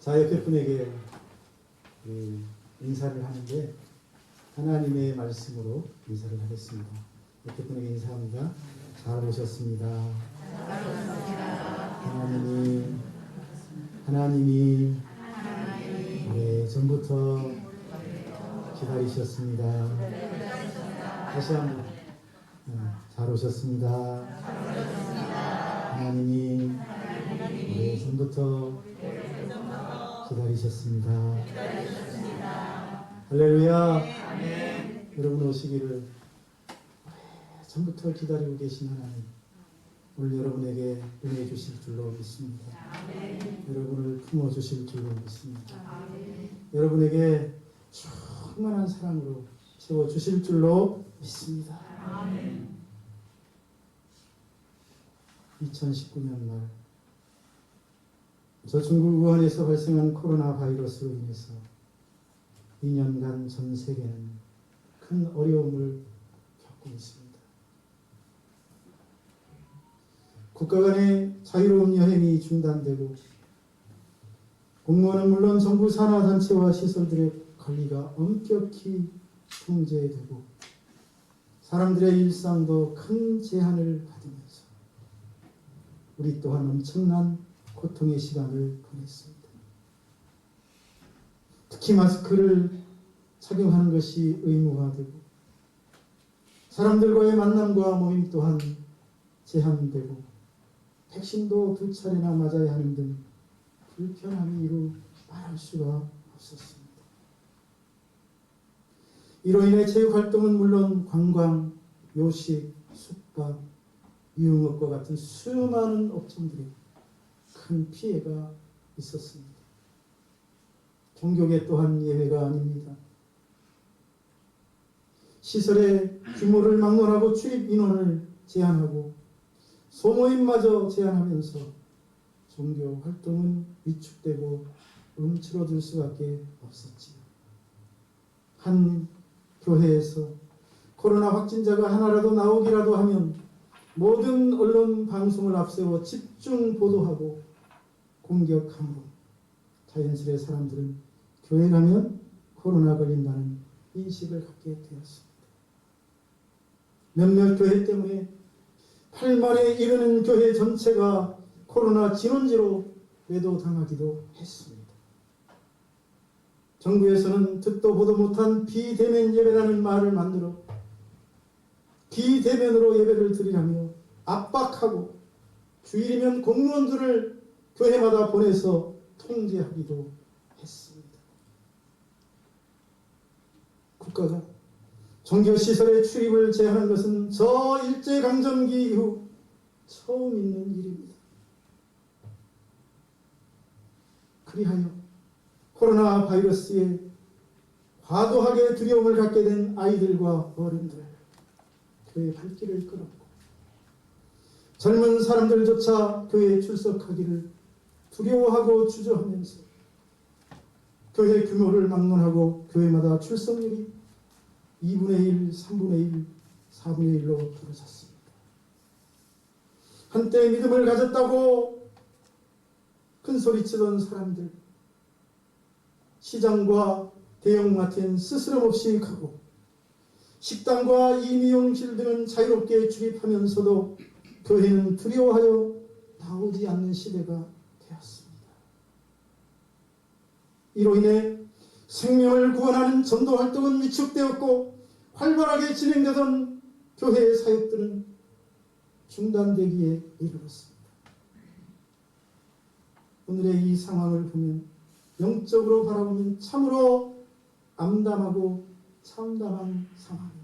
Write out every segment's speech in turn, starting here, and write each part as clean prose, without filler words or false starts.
자, 옆에 분에게 인사를 하는데 하나님의 말씀으로 인사를 하겠습니다. 옆에 분에게 인사합니다. 잘 오셨습니다. 하나님이 전부터 기다리셨습니다. 다시 한번 잘 오셨습니다. 하나님이 전부터 기다리셨습니다. 할렐루야. 여러분 오시기를 전부터 기다리고 계신 하나님, 오늘 여러분에게 은혜 주실 줄로 믿습니다. 여러분을 품어주실 줄로 믿습니다. 여러분에게 충만한 사랑으로 채워주실 줄로 믿습니다. 2019년 말, 저 중국 우한에서 발생한 코로나 바이러스로 인해서 2년간 전 세계는 큰 어려움을 겪고 있습니다. 국가 간의 자유로운 여행이 중단되고, 공무원은 물론 정부 산하단체와 시설들의 관리가 엄격히 통제되고, 사람들의 일상도 큰 제한을 받으면서 우리 또한 엄청난 고통의 시간을 보냈습니다. 특히 마스크를 착용하는 것이 의무화되고, 사람들과의 만남과 모임 또한 제한되고, 백신도 2차례나 맞아야 하는 등 불편함이 이루 말할 수가 없었습니다. 이로 인해 체육활동은 물론 관광, 요식, 숙박, 유흥업과 같은 수많은 업종들이 큰 피해가 있었습니다. 종교계 또한 예외가 아닙니다. 시설의 규모를 막론하고 출입 인원을 제한하고 소모임마저 제한하면서 종교 활동은 위축되고 움츠러들 수밖에 없었지요. 한 교회에서 코로나 확진자가 하나라도 나오기라도 하면 모든 언론 방송을 앞세워 집중 보도하고 공격함으로 자연스레 사람들은 교회 가면 코로나 걸린다는 인식을 갖게 되었습니다. 몇몇 교회 때문에 8만에 이르는 교회 전체가 코로나 진원지로 매도당하기도 했습니다. 정부에서는 듣도 보도 못한 비대면 예배라는 말을 만들어 비대면으로 예배를 드리라며 압박하고, 주일이면 공무원들을 교회마다 보내서 통제하기도 했습니다. 국가가 종교시설의 출입을 제한한 것은 저 일제강점기 이후 처음 있는 일입니다. 그리하여 코로나 바이러스에 과도하게 두려움을 갖게 된 아이들과 어른들, 교회 발길을 끌었고, 젊은 사람들조차 교회에 출석하기를 두려워하고 주저하면서 교회 규모를 막론하고 교회마다 출석률이 2분의 1, 3분의 1, 4분의 1로 떨어졌습니다. 한때 믿음을 가졌다고 큰소리치던 사람들, 시장과 대형마트엔 스스럼없이 가고, 식당과 이미용실 등은 자유롭게 출입하면서도 교회는 두려워하여 나오지 않는 시대가 되었습니다. 이로 인해 생명을 구원하는 전도 활동은 위축되었고, 활발하게 진행되던 교회의 사역들은 중단되기에 이르렀습니다. 오늘의 이 상황을 보면, 영적으로 바라보면 참으로 암담하고 참담한 상황입니다.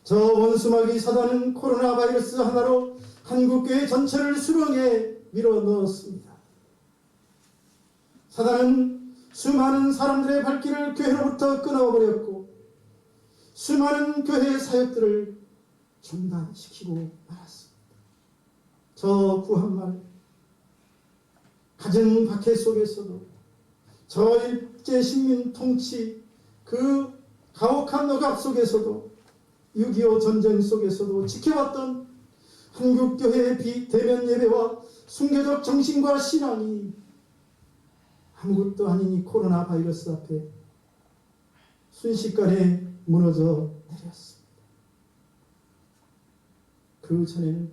저 원수마귀 사단은 코로나 바이러스 하나로 한국교회 전체를 수렁에 밀어 넣었습니다. 사단은 수많은 사람들의 발길을 교회로부터 끊어버렸고, 수많은 교회의 사역들을 중단시키고 말았습니다. 저 구한말, 갖은 박해 속에서도, 저 일제식민 통치 그 가혹한 억압 속에서도, 6.25 전쟁 속에서도 지켜왔던 한국교회의 비대면 예배와 순교적 정신과 신앙이 아무것도 아닌 이 코로나 바이러스 앞에 순식간에 무너져 내렸습니다. 그 전에는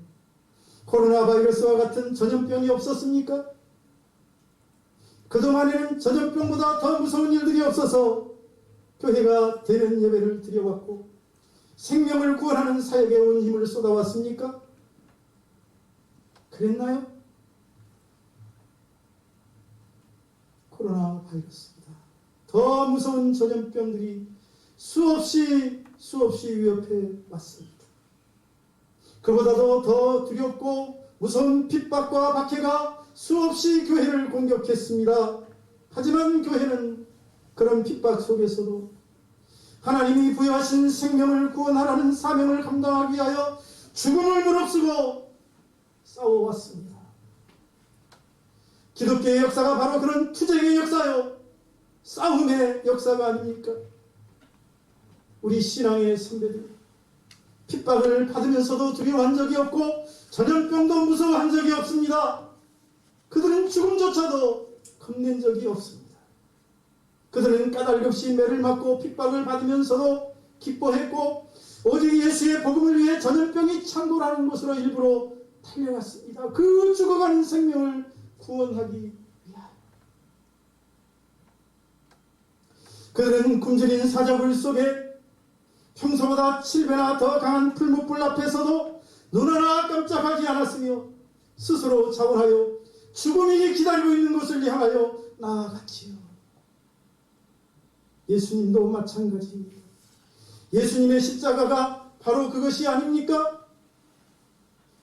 코로나 바이러스와 같은 전염병이 없었습니까? 그동안에는 전염병보다 더 무서운 일들이 없어서 교회가 대면 예배를 드려왔고 생명을 구원하는 사역에 온 힘을 쏟아왔습니까? 그랬나요? 코로나 바이러스보다 더 무서운 전염병들이 수없이 위협해 왔습니다. 그보다도 더 두렵고 무서운 핍박과 박해가 수없이 교회를 공격했습니다. 하지만 교회는 그런 핍박 속에서도 하나님이 부여하신 생명을 구원하라는 사명을 감당하기 위하여 죽음을 무릅쓰고 싸워왔습니다. 기독교의 역사가 바로 그런 투쟁의 역사요, 싸움의 역사가 아닙니까? 우리 신앙의 선배들 핍박을 받으면서도 두려워한 적이 없고 전염병도 무서워한 적이 없습니다. 그들은 죽음조차도 겁낸 적이 없습니다. 그들은 까닭 없이 매를 맞고 핍박을 받으면서도 기뻐했고 오직 예수의 복음을 위해 전염병이 창궐하는 곳으로 일부러 달려갔습니다. 그 죽어가는 생명을 구원하기 위하여. 그들은 굶주린 사자굴 속에 평소보다 7배나 더 강한 풀무불 앞에서도 눈 하나 깜짝하지 않았으며 스스로 자원하여 죽음이 기다리고 있는 것을 향하여 나아갔지요. 예수님도 마찬가지입니다. 예수님의 십자가가 바로 그것이 아닙니까?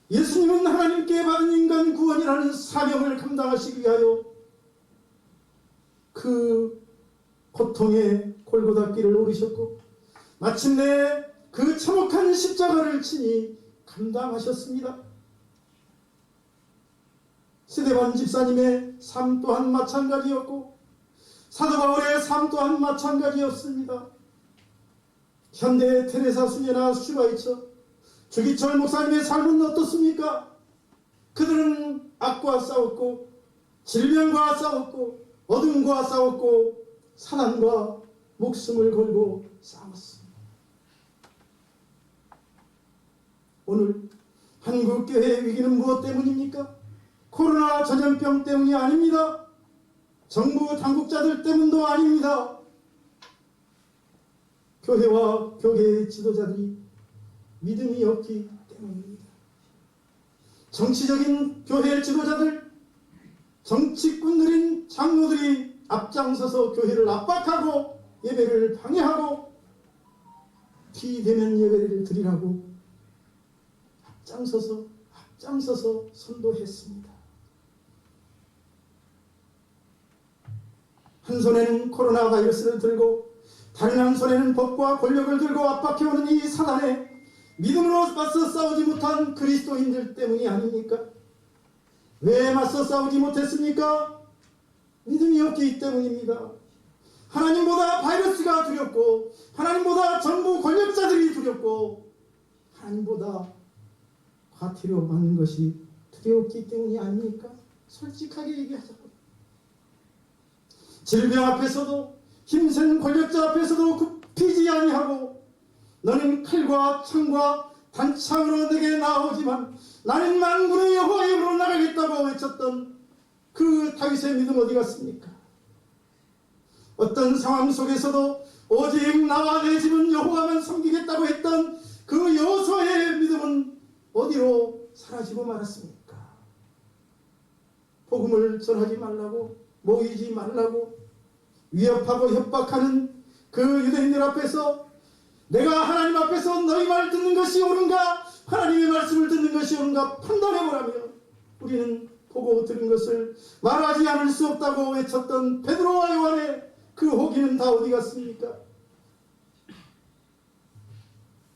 예수님은 하나님께 받은 인간 구원이라는 사명을 감당하시기 위하여 그 고통의 골고다길을 오르셨고 마침내 그 참혹한 십자가를 친히 감당하셨습니다. 스데반 집사님의 삶 또한 마찬가지였고 사도 바울의 삶 또한 마찬가지였습니다. 현대의 테레사 수녀나 슈바이처, 주기철 목사님의 삶은 어떻습니까? 그들은 악과 싸웠고 질병과 싸웠고 어둠과 싸웠고 사단과 목숨을 걸고 싸웠습니다. 오늘 한국교회의 위기는 무엇 때문입니까? 코로나 전염병 때문이 아닙니다. 정부 당국자들 때문도 아닙니다. 교회와 교회의 지도자들이 믿음이 없기 때문입니다. 정치적인 교회 지도자들, 정치꾼들인 장로들이 앞장서서 교회를 압박하고 예배를 방해하고 비대면 예배를 드리라고 앞장서서 선도했습니다. 한 손에는 코로나 바이러스를 들고 다른 한 손에는 법과 권력을 들고 압박해오는 이 사단에 믿음으로 맞서 싸우지 못한 그리스도인들 때문이 아닙니까? 왜 맞서 싸우지 못했습니까? 믿음이 없기 때문입니다. 하나님보다 바이러스가 두렵고 하나님보다 정부 권력자들이 두렵고 하나님보다 과태료 받는 것이 두려웠기 때문이 아닙니까? 솔직하게 얘기하자고. 질병 앞에서도 힘센 권력자 앞에서도 굽히지 아니하고 너는 칼과 창과 단창으로 내게 나오지만 나는 만군의 여호와의 이름으로 나가겠다고 외쳤던 그 다윗의 믿음 어디 갔습니까? 어떤 상황 속에서도 오직 나와 내 집은 여호와만 섬기겠다고 했던 그 여호수아의 믿음은 어디로 사라지고 말았습니까? 복음을 전하지 말라고, 모이지 말라고 위협하고 협박하는 그 유대인들 앞에서 내가 하나님 앞에서 너희 말 듣는 것이 옳은가, 하나님의 말씀을 듣는 것이 옳은가 판단해보라며 우리는 보고 들은 것을 말하지 않을 수 없다고 외쳤던 베드로와 요한의 그 호기는 다 어디 갔습니까?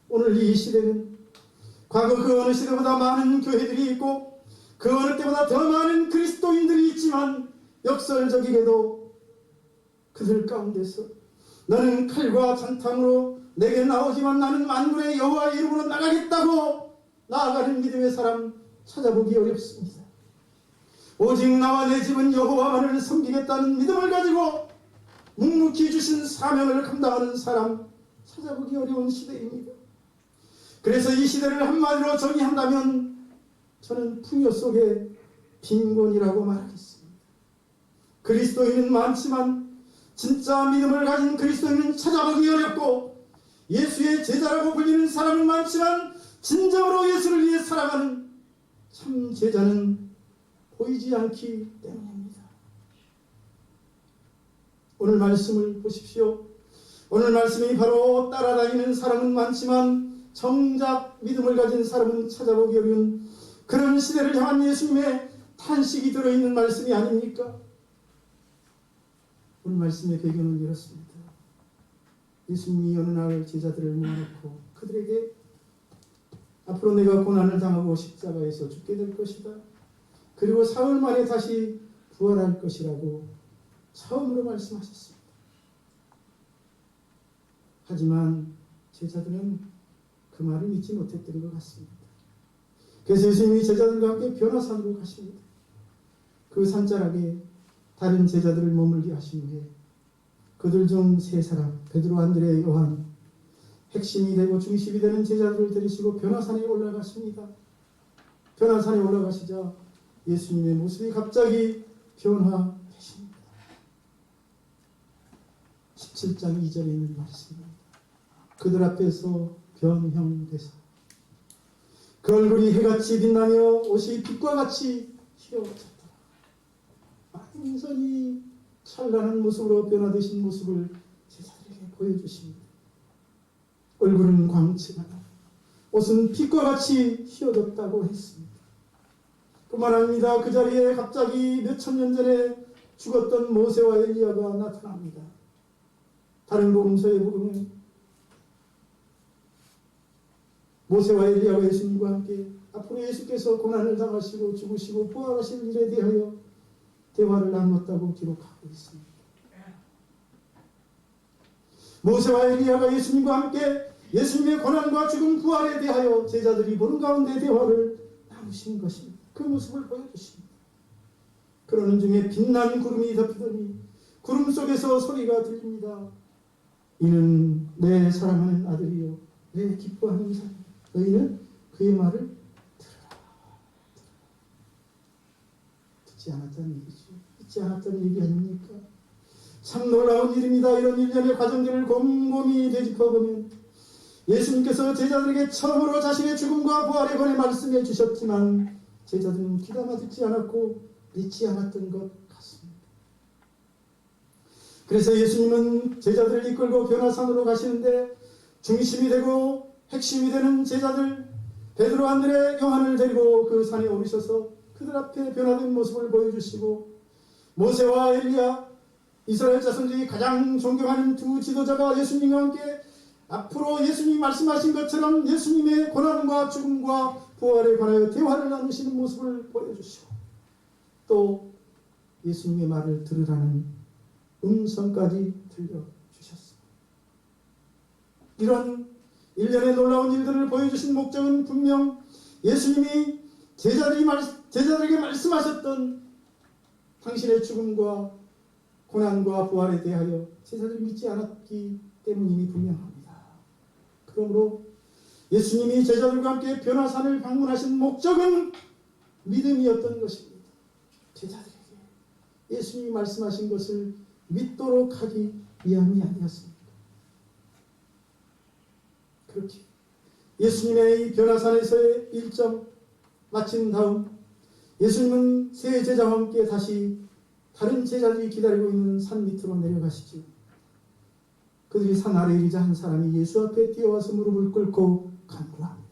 오늘 이 시대는 과거 그 어느 시대보다 많은 교회들이 있고 그 어느 때보다 더 많은 그리스도인들이 있지만 역설적이게도 그들 가운데서 너는 칼과 잔탕으로 내게 나오지만 나는 만군의 여호와의 이름으로 나가겠다고 나아가는 믿음의 사람 찾아보기 어렵습니다. 오직 나와 내 집은 여호와만을 섬기겠다는 믿음을 가지고 묵묵히 주신 사명을 감당하는 사람 찾아보기 어려운 시대입니다. 그래서 이 시대를 한마디로 정의한다면 저는 풍요 속의 빈곤이라고 말하겠습니다. 그리스도인은 많지만 진짜 믿음을 가진 그리스도인은 찾아보기 어렵고, 예수의 제자라고 불리는 사람은 많지만 진정으로 예수를 위해 살아가는 참 제자는 보이지 않기 때문입니다. 오늘 말씀을 보십시오. 오늘 말씀이 바로 따라다니는 사람은 많지만 정작 믿음을 가진 사람은 찾아보기 어려운 그런 시대를 향한 예수님의 탄식이 들어있는 말씀이 아닙니까? 오늘 말씀의 배경은 이렇습니다. 예수님이 어느 날 제자들을 모아놓고 그들에게 앞으로 내가 고난을 당하고 십자가에서 죽게 될 것이다. 그리고 사흘 만에 다시 부활할 것이라고 처음으로 말씀하셨습니다. 하지만 제자들은 그 말을 믿지 못했던 것 같습니다. 그래서 예수님이 제자들과 함께 변화산으로 가십니다. 그 산자락에 다른 제자들을 머물게 하신 후에 그들 중 세 사람, 베드로, 안드레, 요한, 핵심이 되고 중심이 되는 제자들을 데리시고 변화산에 올라가십니다. 변화산에 올라가시자 예수님의 모습이 갑자기 변화되십니다. 17장 2절에 있는 말씀입니다. 그들 앞에서 변형되사 그 얼굴이 해같이 빛나며 옷이 빛과 같이 휘어졌더라. 완전히 찬란한 모습으로 변화되신 모습을 제자들에게 보여주십니다. 얼굴은 광채가 나 옷은 빛과 같이 휘어졌다고 했습니다. 그만 아닙니다. 그 자리에 갑자기 몇천 년 전에 죽었던 모세와 엘리야가 나타납니다. 다른 복음서에 보면 모세와 엘리야가 예수님과 함께 앞으로 예수께서 고난을 당하시고 죽으시고 부활하실 일에 대하여 대화를 나누었다고 기록하고 있습니다. 모세와 엘리야가 예수님과 함께 예수님의 고난과 죽음 부활에 대하여 제자들이 보는 가운데 대화를 나누신 것입니다. 그 모습을 보여주십니다. 그러는 중에 빛난 구름이 덮이더니 구름 속에서 소리가 들립니다. 이는 내 사랑하는 아들이요 내 기뻐하는 사람, 너희는 그의 말을 들으라. 듣지 않았다는 얘기죠. 듣지 않았다는 얘기 아닙니까? 참 놀라운 일입니다. 이런 일련의 과정들을 곰곰이 되짚어보면 예수님께서 제자들에게 처음으로 자신의 죽음과 부활에 관해 말씀해 주셨지만 제자들은 귀담아 듣지 않았고 믿지 않았던 것 같습니다. 그래서 예수님은 제자들을 이끌고 변화산으로 가시는데 중심이 되고 핵심이 되는 제자들 베드로, 안드레, 요한을 데리고 그 산에 오르셔서 그들 앞에 변화된 모습을 보여주시고 모세와 엘리야, 이스라엘 자손 중에 가장 존경하는 두 지도자가 예수님과 함께 앞으로 예수님이 말씀하신 것처럼 예수님의 고난과 죽음과 부활에 관하여 대화를 나누시는 모습을 보여주시고 또 예수님의 말을 들으라는 음성까지 들려주셨습니다. 이런 일련의 놀라운 일들을 보여주신 목적은 분명 예수님이 제자들에게 말씀하셨던 당신의 죽음과 고난과 부활에 대하여 제자들이 믿지 않았기 때문임이 분명합니다. 그러므로 예수님이 제자들과 함께 변화산을 방문하신 목적은 믿음이었던 것입니다. 제자들에게 예수님이 말씀하신 것을 믿도록 하기 위함이 아니었습니다. 그렇게 예수님의 이 변화산에서의 일정 마친 다음 예수님은 세 제자와 함께 다시 다른 제자들이 기다리고 있는 산 밑으로 내려가시죠. 그들이 산 아래에 이르자 한 사람이 예수 앞에 뛰어와서 무릎을 꿇고 간구합니다.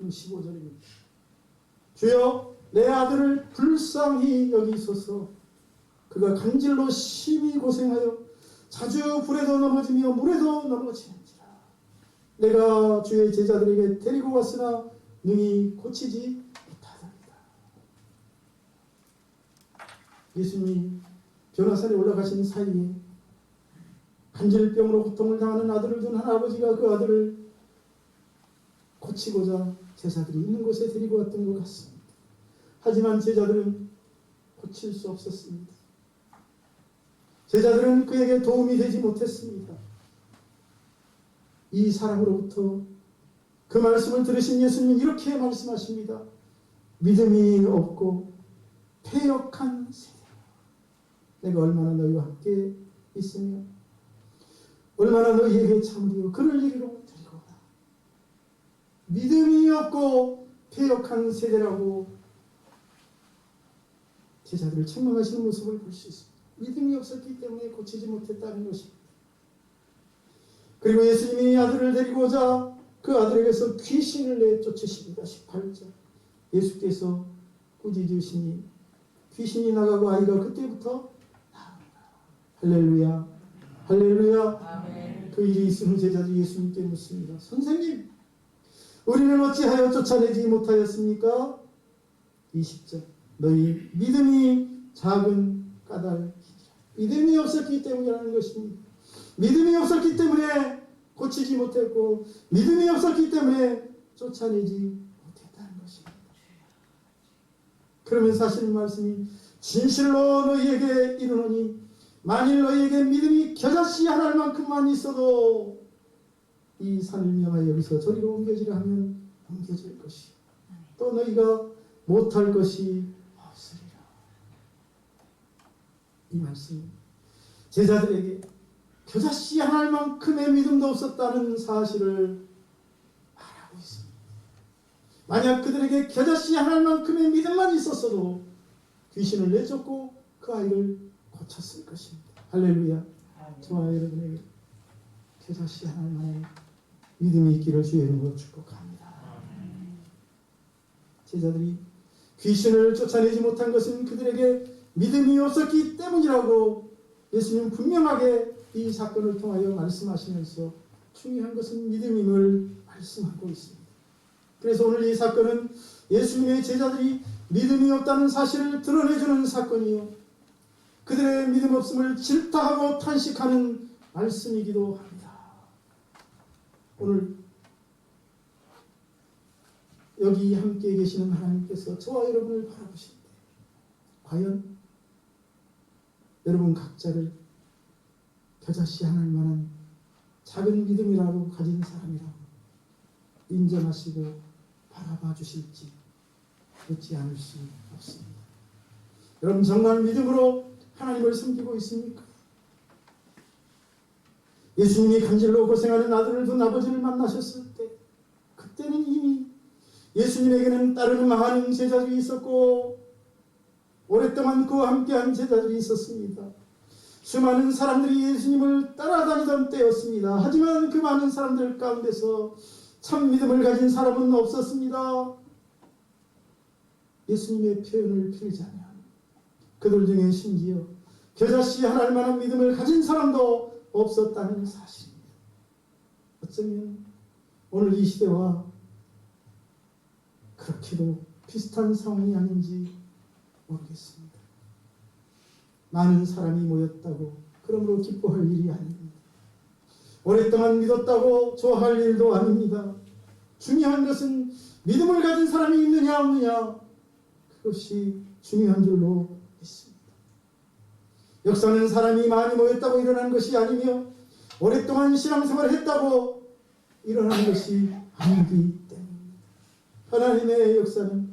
15절입니다. 주여, 내 아들을 불쌍히 여기소서. 그가 간질로 심히 고생하여 자주 불에도 넘어지며 물에도 넘어지는지라. 내가 주의 제자들에게 데리고 왔으나 능히 고치지 못하더이다. 예수님이 변화산에 올라가신 사이에 간질병으로 고통을 당하는 아들을 둔 한 아버지가 그 아들을 고치고자 제자들이 있는 곳에 데리고 왔던 것 같습니다. 하지만 제자들은 고칠 수 없었습니다. 제자들은 그에게 도움이 되지 못했습니다. 이 사람으로부터 그 말씀을 들으신 예수님은 이렇게 말씀하십니다. 믿음이 없고 패역한 세대, 내가 얼마나 너희와 함께 있으며 얼마나 너희에게 참으리요 그를 이리로 데리고 오라. 믿음이 없고 패역한 세대라고 제자들을 책망하시는 모습을 볼 수 있습니다. 믿음이 없었기 때문에 고치지 못했다는 것입니다. 그리고 예수님이 아들을 데리고 오자 그 아들에게서 귀신을 내쫓으십니다. 18절. 예수께서 꾸짖으시니 귀신이 나가고 아이가 그때부터 나옵니다. 할렐루야, 할렐루야. 아멘. 그 일이 있은 후 제자들이 예수님께 묻습니다. 선생님, 우리는 어찌하여 쫓아내지 못하였습니까? 20절. 너희 믿음이 작은 까닭이라. 믿음이 없었기 때문이라는 것입니다. 믿음이 없었기 때문에 고치지 못했고 믿음이 없었기 때문에 쫓아내지 못했다는 것입니다. 그러면 사실 말씀이 진실로 너희에게 이르노니 만일 너희에게 믿음이 겨자씨 한 알만큼만 있어도 이 산을 명하여 여기서 저리로 옮겨지려 하면 옮겨질 것이요 또 너희가 못할 것이 없으리라. 이 말씀 제자들에게 겨자씨 한 알만큼의 믿음도 없었다는 사실을 말하고 있습니다. 만약 그들에게 겨자씨 한 알만큼의 믿음만 있었어도 귀신을 내쫓고 그 아이를 고쳤을 것입니다. 할렐루야. 저와 여러분에게 겨자씨 한 알만의 믿음이 있기를 주의 이름으로 축복합니다. 제자들이 귀신을 쫓아내지 못한 것은 그들에게 믿음이 없었기 때문이라고 예수님은 분명하게 이 사건을 통하여 말씀하시면서 중요한 것은 믿음임을 말씀하고 있습니다. 그래서 오늘 이 사건은 예수님의 제자들이 믿음이 없다는 사실을 드러내주는 사건이요 그들의 믿음 없음을 질타하고 탄식하는 말씀이기도 합니다. 오늘 여기 함께 계시는 하나님께서 저와 여러분을 바라보실 때 과연 여러분 각자를 겨자씨 하나 만한 작은 믿음이라도 가진 사람이라고 인정하시고 바라봐 주실지 믿지 않을 수 없습니다. 여러분 정말 믿음으로 하나님을 섬기고 있습니까? 예수님이 간질로 고생하는 아들을 둔 아버지를 만나셨을 때 그때는 이미 예수님에게는 따르는 많은 제자들이 있었고 오랫동안 그와 함께한 제자들이 있었습니다. 수많은 사람들이 예수님을 따라다니던 때였습니다. 하지만 그 많은 사람들 가운데서 참 믿음을 가진 사람은 없었습니다. 예수님의 표현을 빌자면 그들 중에 심지어 겨자씨 하나일 만한 믿음을 가진 사람도 없었다는 사실입니다. 어쩌면 오늘 이 시대와 그렇게도 비슷한 상황이 아닌지 모르겠습니다. 많은 사람이 모였다고 그러므로 기뻐할 일이 아닙니다. 오랫동안 믿었다고 좋아할 일도 아닙니다. 중요한 것은 믿음을 가진 사람이 있느냐 없느냐 그것이 중요한 줄로 믿습니다. 역사는 사람이 많이 모였다고 일어난 것이 아니며 오랫동안 신앙생활을 했다고 일어난 것이 아니기 때문입니다. 하나님의 역사는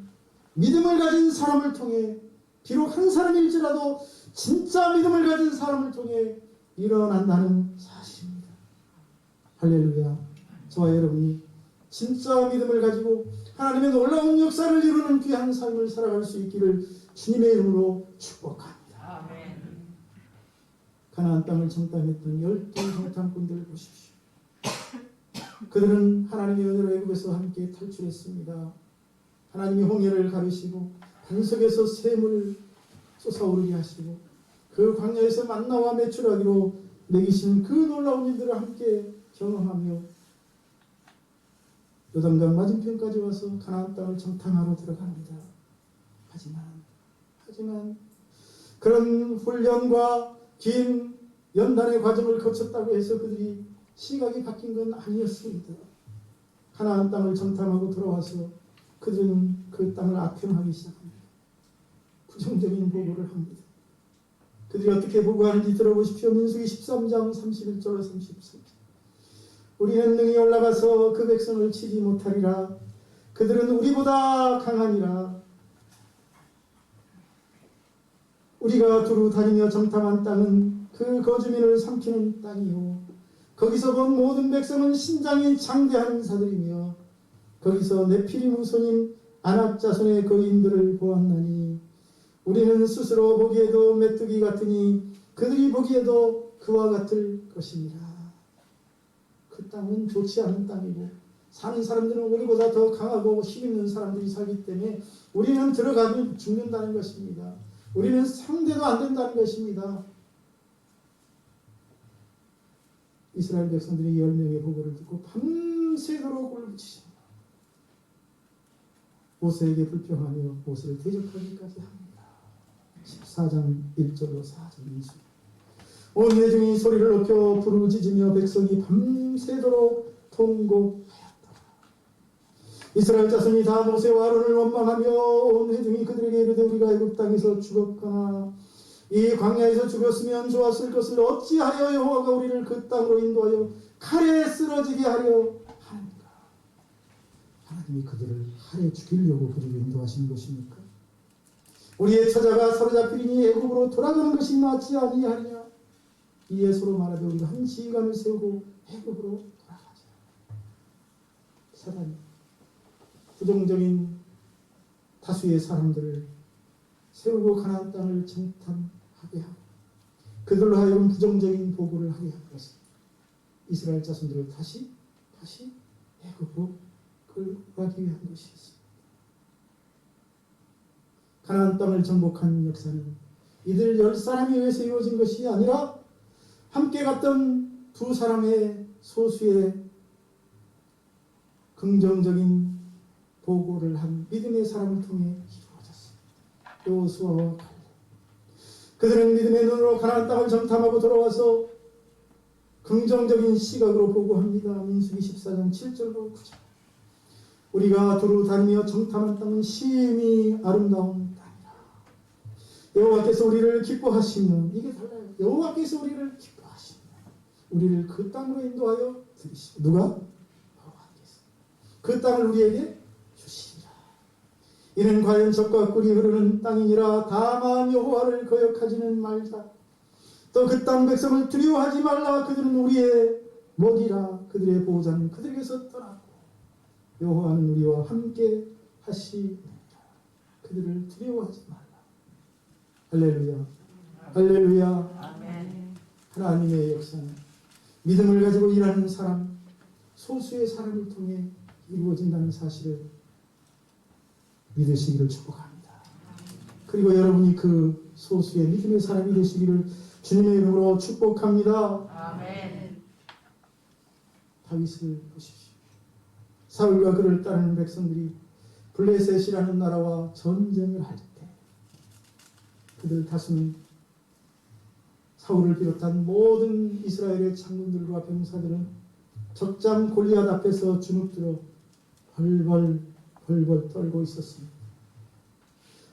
믿음을 가진 사람을 통해 비록 한 사람일지라도 진짜 믿음을 가진 사람을 통해 일어난다는 사실입니다. 할렐루야. 저와 여러분이 진짜 믿음을 가지고 하나님의 놀라운 역사를 이루는 귀한 삶을 살아갈 수 있기를 주님의 이름으로 축복합니다. 아멘. 가나안 땅을 정탐했던 12 정탐꾼들을 보십시오. 그들은 하나님의 은혜로 애굽에서 함께 탈출했습니다. 하나님이 홍해를 가르시고 반석에서 샘을 솟아오르게 하시고 그 광야에서 만나와 메추라기로 먹이신 그 놀라운 일들을 함께 경험하며 요단강 맞은편까지 와서 가나안 땅을 정탐하러 들어갑니다. 하지만 그런 훈련과 긴 연단의 과정을 거쳤다고 해서 그들이 시각이 바뀐 건 아니었습니다. 가나안 땅을 정탐하고 돌아와서 그들은 그 땅을 악평하기 시작합니다. 부정적인 보고를 합니다. 그들이 어떻게 보고하는지 들어보십시오. 민수기 13장 31절 33절. 우리는 능히 올라가서 그 백성을 치지 못하리라. 그들은 우리보다 강하니라. 우리가 두루 다니며 정탐한 땅은 그 거주민을 삼키는 땅이요, 거기서 본 모든 백성은 신장이 장대한 자들이며 거기서 네피림 후손인 아낙 자손의 거인들을 보았나니 우리는 스스로 보기에도 메뚜기 같으니 그들이 보기에도 그와 같을 것이니라. 그 땅은 좋지 않은 땅이고 사는 사람들은 우리보다 더 강하고 힘있는 사람들이 살기 때문에 우리는 들어가면 죽는다는 것입니다. 우리는 상대도 안 된다는 것입니다. 이스라엘 백성들이 10명의 보고를 듣고 밤새도록 울부짖습니다. 모세에게 불평하며 모세를 대적하기까지 합니다. 14장 1절로 4절 인수. 온 회중이 소리를 높여 부르짖으며 백성이 밤새도록 통곡하였다. 이스라엘 자손이 다 모세와 아론을 원망하며 온 회중이 그들에게 이르되 우리가 애굽 땅에서 죽었거나 이 광야에서 죽었으면 좋았을 것을 어찌하여 여호와가 우리를 그 땅으로 인도하여 칼에 쓰러지게 하려 하는가. 하나님이 그들을 칼에 죽이려고 그들을 인도하시는 것입니까? 우리의 처자가 사로잡히리니 애굽으로 돌아가는 것이 낫지 아니하리냐. 이에 서로 말하되 우리가 한 지휘관을 세우고 애굽으로 돌아가자. 사단이 부정적인 다수의 사람들을 세우고 가나안 땅을 정탐하게 하고 그들로 하여금 부정적인 보고를 하게 한 것은 이스라엘 자손들을 다시 애굽으로 끌고 가기 위한 것이었습니다. 가나안 땅을 정복한 역사는 이들 10사람에 의해서 이루어진 것이 아니라 함께 갔던 두 사람의 소수의 긍정적인 보고를 한 믿음의 사람을 통해 이루어졌습니다. 여호수아와 갈렙. 그들은 믿음의 눈으로 가나안 땅을 정탐하고 돌아와서 긍정적인 시각으로 보고합니다. 민수기 14장 7절로 9절. 우리가 두루 다니며 정탐한 땅은 심히 아름다운 땅이라. 여호와께서 우리를 기뻐하시면, 이게 달라요. 여호와께서 우리를 기뻐하시면 우리를 그 땅으로 인도하여 들이시고, 누가? 여호와께서 그 땅을 우리에게 주시리라. 이는 과연 젖과 꿀이 흐르는 땅이니라. 다만 여호와를 거역하지는 말자. 또 그 땅 백성을 두려워하지 말라. 그들은 우리의 먹이라. 그들의 보호자는 그들에게서 떠나고 여호와는 우리와 함께 하시니라. 그들을 두려워하지 말라. 할렐루야. 할렐루야. 아멘. 하나님의 역사는 믿음을 가지고 일하는 사람, 소수의 사람을 통해 이루어진다는 사실을 믿으시기를 축복합니다. 그리고 여러분이 그 소수의 믿음의 사람이 되시기를 주님의 이름으로 축복합니다. 아멘. 다윗을 보십시오. 사울과 그를 따르는 백성들이 블레셋이라는 나라와 전쟁을 할 때 그들 다수는 사울을 비롯한 모든 이스라엘의 장군들과 병사들은 적장 골리앗 앞에서 주눅들어 벌벌 떨고 있었습니다.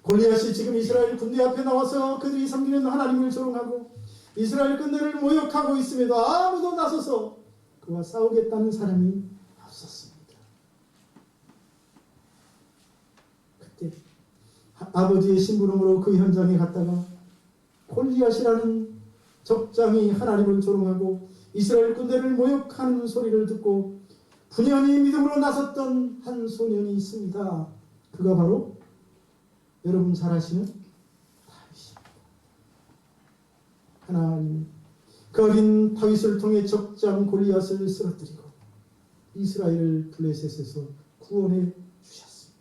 골리앗이 지금 이스라엘 군대 앞에 나와서 그들이 섬기는 하나님을 조롱하고 이스라엘 군대를 모욕하고 있음에도 아무도 나서서 그와 싸우겠다는 사람이 없었습니다. 그때 아버지의 심부름으로 그 현장에 갔다가 골리앗이라는 적장이 하나님을 조롱하고 이스라엘 군대를 모욕하는 소리를 듣고 분연히 믿음으로 나섰던 한 소년이 있습니다. 그가 바로 여러분 잘 아시는 다윗입니다. 하나님 그 어린 다윗을 통해 적장 골리앗을 쓰러뜨리고 이스라엘을 블레셋에서 구원해 주셨습니다.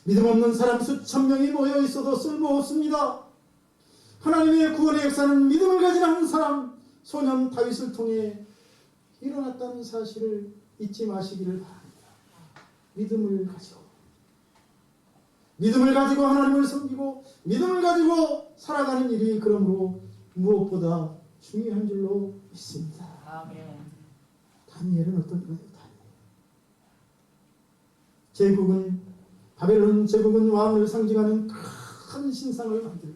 믿음 없는 사람 수천 명이 모여 있어도 쓸모없습니다. 하나님의 구원의 역사는 믿음을 가진 한 사람, 소년 다윗을 통해 일어났다는 사실을 잊지 마시기를 바랍니다. 믿음을 가지고 하나님을 섬기고 믿음을 가지고 살아가는 일이 그러므로 무엇보다 중요한 줄로 믿습니다. 아멘. 다니엘은 어떤가요? 제국은 바벨론 제국은 왕을 상징하는 큰 신상을 만들고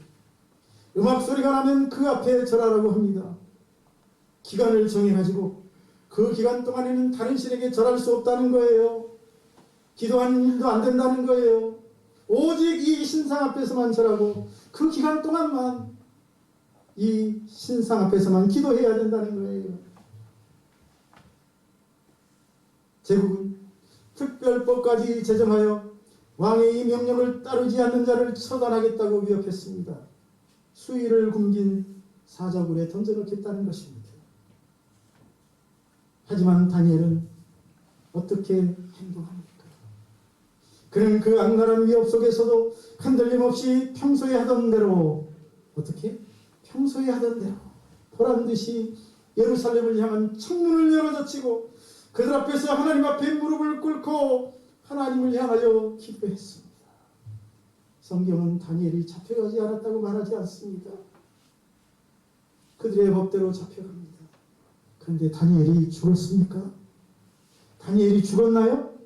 음악 소리가 나면 그 앞에 절하라고 합니다. 기간을 정해가지고 그 기간 동안에는 다른 신에게 절할 수 없다는 거예요. 기도하는 일도 안 된다는 거예요. 오직 이 신상 앞에서만 절하고 그 기간 동안만 이 신상 앞에서만 기도해야 된다는 거예요. 제국은 특별법까지 제정하여 왕의 이 명령을 따르지 않는 자를 처단하겠다고 위협했습니다. 수위를 굶긴 사자굴에 던져놓겠다는 것입니다. 하지만 다니엘은 어떻게 행동합니까? 그는 그 악랄한 위협 속에서도 흔들림 없이 평소에 하던 대로 어떻게? 평소에 하던 대로 보란듯이 예루살렘을 향한 창문을 열어젖히고 그들 앞에서 하나님 앞에 무릎을 꿇고 하나님을 향하여 기도했습니다. 성경은 다니엘이 잡혀가지 않았다고 말하지 않습니다. 그들의 법대로 잡혀갑니다. 그런데 다니엘이 죽었습니까? 다니엘이 죽었나요?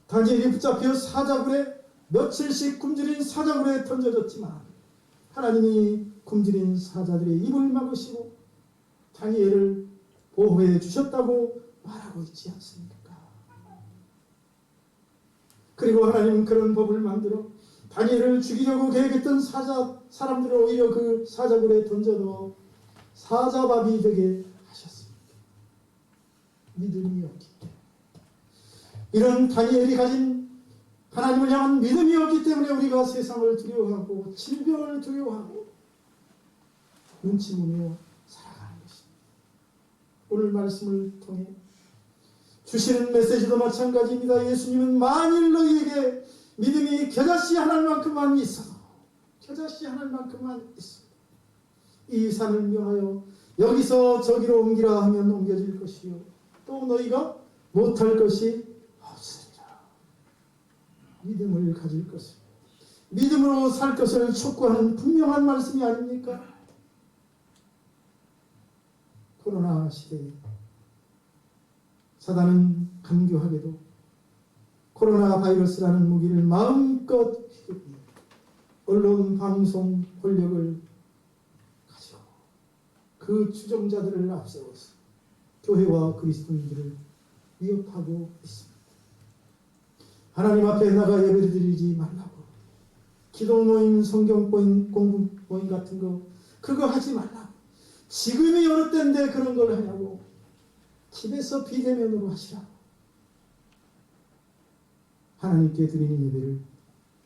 다니엘이 붙잡혀 사자굴에 며칠씩 굶주린 사자굴에 던져졌지만 하나님이 굶주린 사자들의 입을 막으시고 다니엘을 보호해 주셨다고 말하고 있지 않습니까? 그리고 하나님은 그런 법을 만들어 다니엘을 죽이려고 계획했던 사람들을 오히려 그 사자굴에 던져넣어 사자밥이 되게 하셨습니다. 믿음이 없기 때문에. 이런 다니엘이 가진 하나님을 향한 믿음이 없기 때문에 우리가 세상을 두려워하고 질병을 두려워하고 눈치 보며 살아가는 것입니다. 오늘 말씀을 통해 주시는 메시지도 마찬가지입니다. 예수님은 만일 너희에게 믿음이 겨자씨 하나만큼만 있어도 겨자씨 하나만큼만 있어도 이 산을 명하여 여기서 저기로 옮기라 하면 옮겨질 것이요 또 너희가 못할 것이 없으리라. 믿음을 가질 것을 믿음으로 살 것을 촉구하는 분명한 말씀이 아닙니까? 코로나 시대에 사단은 간교하게도 코로나 바이러스라는 무기를 마음껏 휘두르며 언론 방송 권력을 가지고 그 추종자들을 앞세워서 교회와 그리스도인들을 위협하고 있습니다. 하나님 앞에 나가 예배드리지 말라고 기도 모임, 성경 공부 모임 같은 거 그거 하지 말라고 지금이 어느 때인데 그런 걸 하냐고 집에서 비대면으로 하시라고 하나님께 드리는 예배를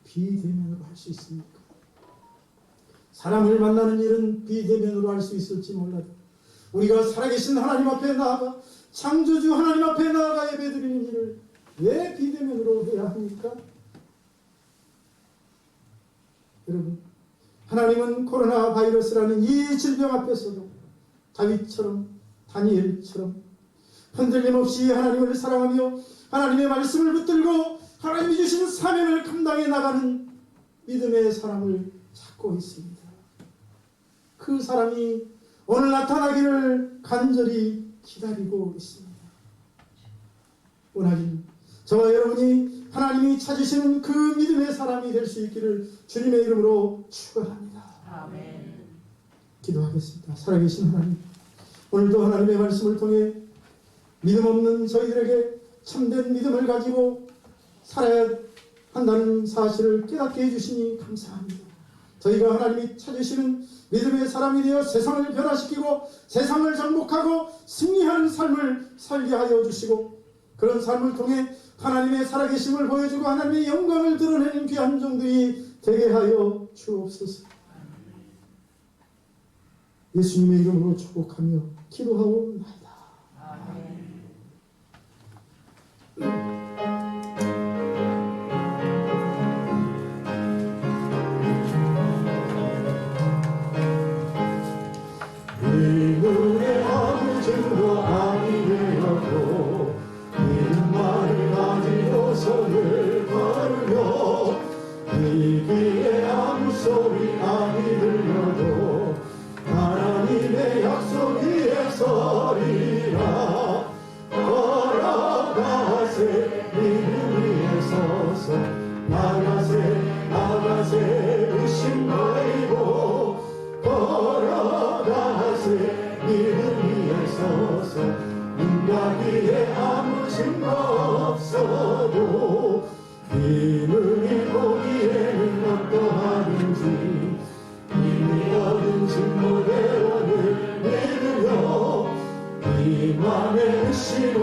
비대면으로 할 수 있습니까? 사람을 만나는 일은 비대면으로 할 수 있을지 몰라도 우리가 살아계신 하나님 앞에 나아가 창조주 하나님 앞에 나아가 예배드리는 일을 왜 비대면으로 해야 합니까? 여러분, 하나님은 코로나 바이러스라는 이 질병 앞에서도 다윗처럼 다니엘처럼 흔들림 없이 하나님을 사랑하며 하나님의 말씀을 붙들고 하나님이 주신 사명을 감당해 나가는 믿음의 사람을 찾고 있습니다. 그 사람이 오늘 나타나기를 간절히 기다리고 있습니다. 오늘 저와 여러분이 하나님이 찾으시는 그 믿음의 사람이 될 수 있기를 주님의 이름으로 축원합니다. 아멘. 기도하겠습니다. 살아계신 하나님, 오늘도 하나님의 말씀을 통해 믿음 없는 저희들에게 참된 믿음을 가지고 살아야 한다는 사실을 깨닫게 해주시니 감사합니다. 저희가 하나님이 찾으시는 믿음의 사람이 되어 세상을 변화시키고 세상을 정복하고 승리하는 삶을 살게 하여 주시고 그런 삶을 통해 하나님의 살아계심을 보여주고 하나님의 영광을 드러내는 귀한 종들이 되게 하여 주옵소서. 예수님의 이름으로 축복하며 기도하옵나이다. 아멘. 의문의 아무 증거 아니 되어도 믿음만을 가지고 손을 걸으며 이 귀에 아무 소리 아니 들려도 하나님의 약속 위에 서리라. 걸어가세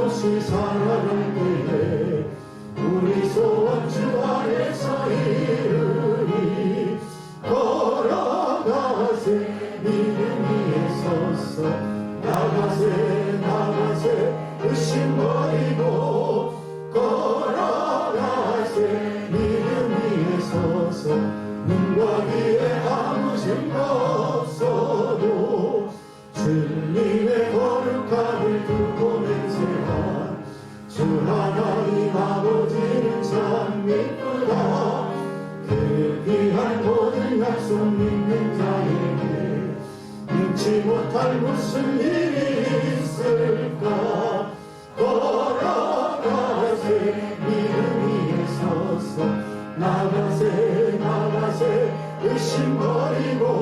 없이 살아갈 때에 우리 소원 주 안에서 이루리. 걸어가세 믿음 위에 서서 나가세 나가세 의심 버리고 걸어가세 믿음 위에 서서 눈과 귀에 아무 증거 없어도 주님의 거룩함을 두고 맹세한 주 하나님 아버지는 참 이쁘다. 그 귀한 모든 약속 믿는 자에게 잊지 못할 무슨 일이 있을까. 걸어가세 믿음 위에 서서 나가세 나가세 의심 버리고